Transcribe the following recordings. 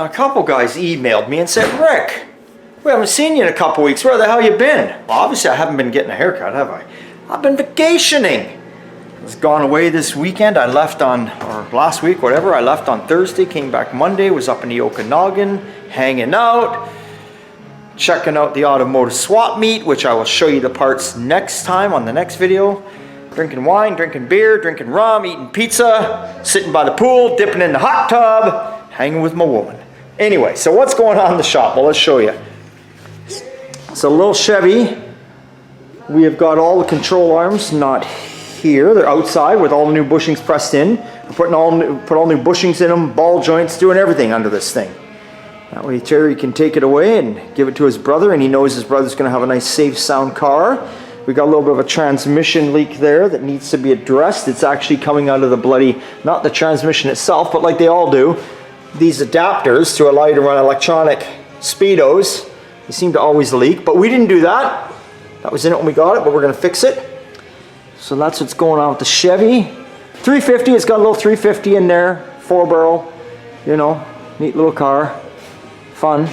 A couple guys emailed me and said, Rick, we haven't seen you in a couple weeks. Where the hell you been? Well, obviously I haven't been getting a haircut, have I? I've been vacationing. I was gone away this weekend. I left on, or last week, whatever. I left on Thursday, came back Monday, was up in the Okanagan, hanging out, checking out the automotive swap meet, which I will show you the parts next time on the next video. Drinking wine, drinking beer, drinking rum, eating pizza, sitting by the pool, dipping in the hot tub, hanging with my woman. Anyway, so what's going on in the shop? Well, let's show you. It's a little Chevy. We have got all the control arms not here. They're outside with all the new bushings pressed in. We're put all new bushings in them, ball joints, doing everything under this thing. That way Terry can take it away and give it to his brother, and he knows his brother's going to have a nice, safe, sound car. We got a little bit of a transmission leak there that needs to be addressed. It's actually coming out of the bloody, not the transmission itself, but like they all do, these adapters to allow you to run electronic speedos. They seem to always leak, but we didn't do that. That was in it when we got it, but we're going to fix it. So that's what's going on with the Chevy. 350, it's got a little 350 in there, 4-barrel, you know, neat little car, fun.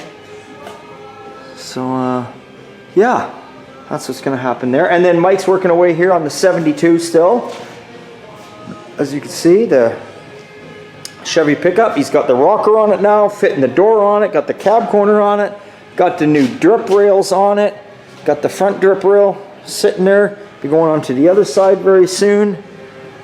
So, yeah. That's what's going to happen there. And then Mike's working away here on the 72 still. As you can see, the Chevy pickup. He's got the rocker on it now, fitting the door on it, got the cab corner on it, got the new drip rails on it, got the front drip rail sitting there. Be going on to the other side very soon.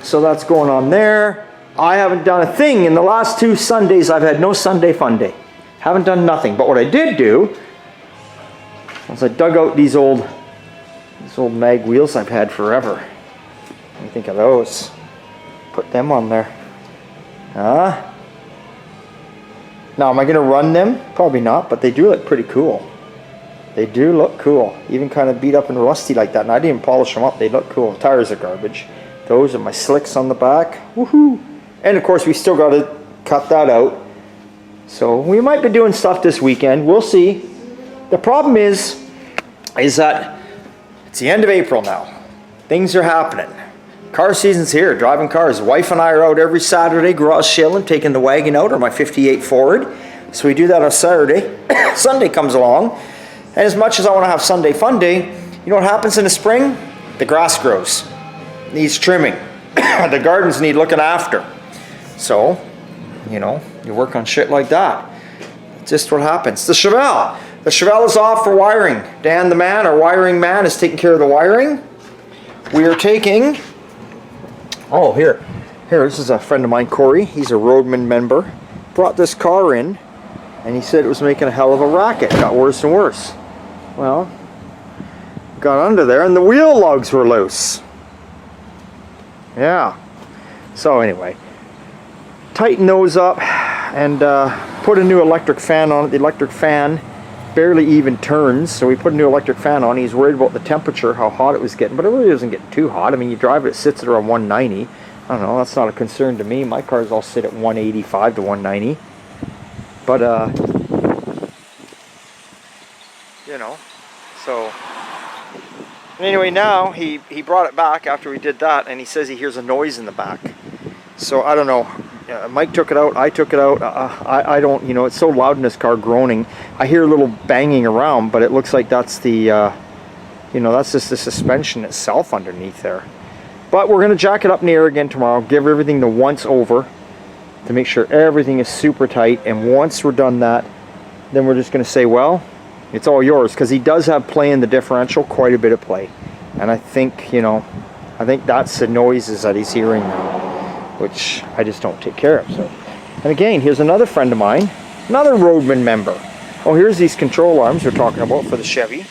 So that's going on there. I haven't done a thing in the last 2 Sundays. I've had no Sunday fun day. Haven't done nothing. But what I did do was I dug out these old mag wheels I've had forever. What do you think of those? Put them on there. Now, am I going to run them? Probably not, but they do look pretty cool. They do look cool. Even kind of beat up and rusty like that. And I didn't even polish them up. They look cool. The tires are garbage. Those are my slicks on the back. Woohoo! And of course, we still got to cut that out. So we might be doing stuff this weekend. We'll see. The problem is that it's the end of April now. Things are happening. Car season's here. Driving cars. Wife and I are out every Saturday garage sailing, taking the wagon out, or my 58 Ford. So we do that on Saturday. Sunday comes along. And as much as I want to have Sunday fun day, you know what happens in the spring? The grass grows. Needs trimming. The gardens need looking after. So, you know, you work on shit like that. It's just what happens. The Chevelle. The Chevelle is off for wiring. Dan the man, our wiring man, is taking care of the wiring. We are taking... Oh, here, this is a friend of mine, Corey. He's a Roadman member. Brought this car in, and he said it was making a hell of a racket. Got worse and worse. Well, got under there, and the wheel lugs were loose. Yeah. So anyway, tighten those up, and put a new electric fan on it. The electric fan barely even turns, so we put a new electric fan on. He's worried about the temperature, how hot it was getting, but it really doesn't get too hot. I mean, you drive it, it sits at around 190. I don't know, that's not a concern to me. My cars all sit at 185 to 190. But you know, so anyway, now he brought it back after we did that, and he says he hears a noise in the back. So I don't know. Mike took it out, I took it out. I don't, you know, it's so loud in this car groaning. I hear a little banging around, but it looks like that's the, you know, that's just the suspension itself underneath there. But we're going to jack it up in the air again tomorrow, give everything the once over to make sure everything is super tight. And once we're done that, then we're just going to say, well, it's all yours. Because he does have play in the differential, quite a bit of play. And I think, you know, I think that's the noises that he's hearing now, which I just don't take care of. So, and again, here's another friend of mine, another Roadman member. Oh, here's these control arms we're talking about for the Chevy.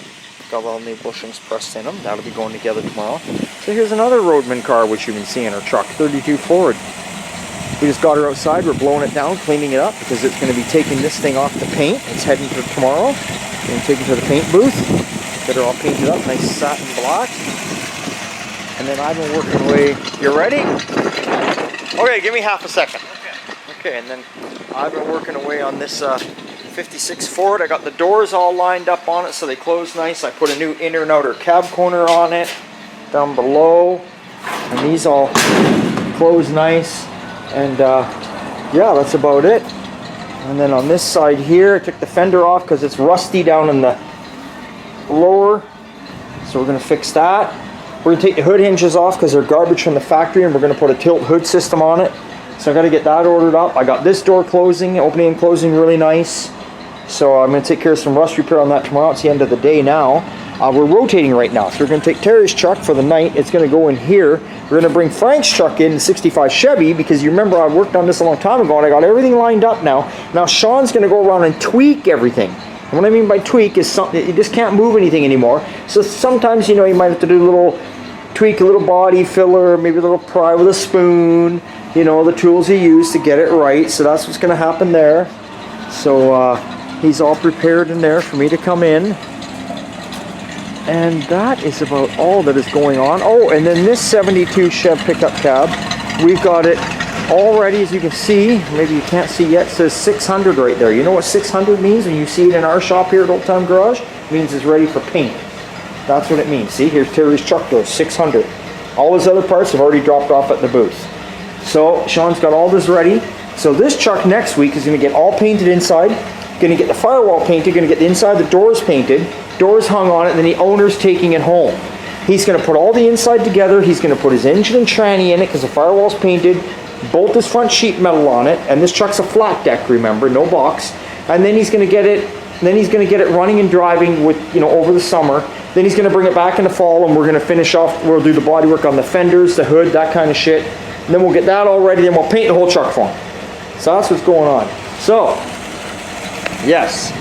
Got all new bushings pressed in them. That'll be going together tomorrow. So here's another Roadman car which you've been seeing, our truck, 32 Ford. We just got her outside. We're blowing it down, cleaning it up, because it's going to be taking this thing off the paint. It's heading to tomorrow. We're going to take it to the paint booth, get her all painted up, nice satin black. And then I've been working away. You ready? Okay, give me half a second. Okay, and then I've been working away on this 56 Ford. I got the doors all lined up on it so they close nice. I put a new inner and outer cab corner on it down below, and these all close nice. And yeah, that's about it. And then on this side here, I took the fender off because it's rusty down in the lower. So we're going to fix that. We're going to take the hood hinges off because they're garbage from the factory, and we're going to put a tilt hood system on it. So I got to get that ordered up. I got this door closing, opening and closing really nice. So I'm going to take care of some rust repair on that tomorrow. It's the end of the day now. We're rotating right now. So we're going to take Terry's truck for the night. It's going to go in here. We're going to bring Frank's truck in, the 65 Chevy, because you remember I worked on this a long time ago and I got everything lined up now. Now Sean's going to go around and tweak everything. And what I mean by tweak is something, you just can't move anything anymore. So sometimes, you know, you might have to do a little tweak, a little body filler, maybe a little pry with a spoon, you know, the tools you use to get it right. So that's what's going to happen there. So he's all prepared in there for me to come in. And that is about all that is going on. Oh, and then this 72 Chev pickup cab, we've got it all ready, as you can see. Maybe you can't see yet. It says 600 right there. You know what 600 means when you see it in our shop here at Old Time Garage? It means it's ready for paint. That's what it means. See, here's Terry's truck door, 600. All his other parts have already dropped off at the booth. So Sean's got all this ready. So this truck next week is going to get all painted inside. Going to get the firewall painted. Going to get the inside of the doors painted. Doors hung on it. And then the owner's taking it home. He's going to put all the inside together. He's going to put his engine and tranny in it because the firewall's painted. Bolt his front sheet metal on it. And this truck's a flat deck, remember, no box. And then he's going to get it. Then he's going to get it running and driving with, you know, over the summer. Then he's going to bring it back in the fall, and we're going to finish off. We'll do the body work on the fenders, the hood, that kind of shit. And then we'll get that all ready. Then we'll paint the whole truck for him. So that's what's going on. So, yes,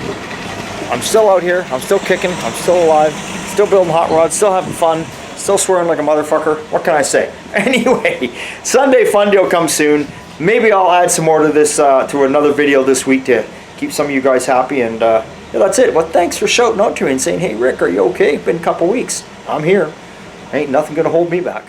I'm still out here. I'm still kicking. I'm still alive. Still building hot rods. Still having fun. Still swearing like a motherfucker. What can I say? Anyway, Sunday Fun Deal comes soon. Maybe I'll add some more to this, to another video this week to keep some of you guys happy. And yeah, that's it. Well, thanks for shouting out to me and saying, hey, Rick, are you okay? It's been a couple weeks. I'm here. Ain't nothing going to hold me back.